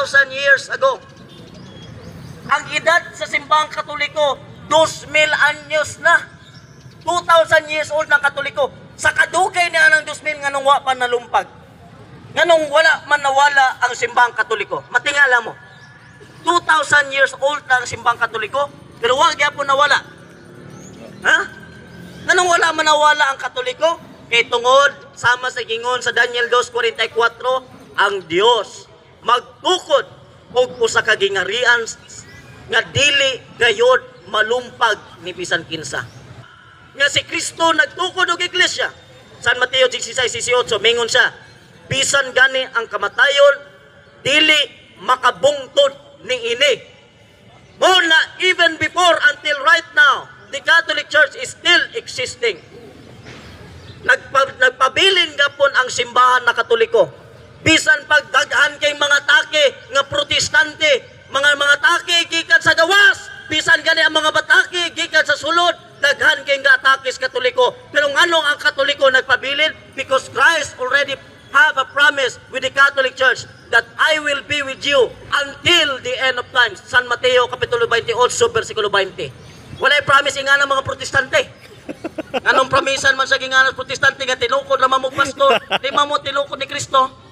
2,000 years ago. Ang edad sa simbahang Katoliko, 2,000 anyos na. 2,000 years old ng Katoliko. Sa kadugay niya ng 2,000 nga nung wa pa nalumpag. Nga nung wala man nawala ang simbahang Katoliko. Matingala mo. 2,000 years old na ang simbahang Katoliko, pero wag gyapon nawala. Ha? Nga nung wala man nawala ang Katoliko, kay tungod, sama sa gingon sa Daniel 2:44, ang Dios magtukod og usa ka gingarian nga dili gayud malumpag ni bisan kinsa. Nga si Kristo nagtukod og iglesia. San Mateo 16:18 mingon siya, bisan gani ang kamatayon dili makabungtod ning ini. Muna even before until right now, the Catholic Church is still existing. Nagpabilin gapon ang simbahan na Katoliko. Bisan pagdaghan kay mga take nga protestante, mga take gikan sa gawas, bisan gani ang mga batake gikan sa sulod, daghan kay nga atake sa Katoliko. Pero nganong ang Katoliko nagpabilin? Because Christ already have a promise with the Catholic Church that I will be with you until the end of times. San Mateo Kapitulo 28, versikulo 20. Walay promise nga ng mga protestante. Anong promisan man sa ginganas protestante nga tinukod na mamog pastor, di mo tinukod ni Kristo?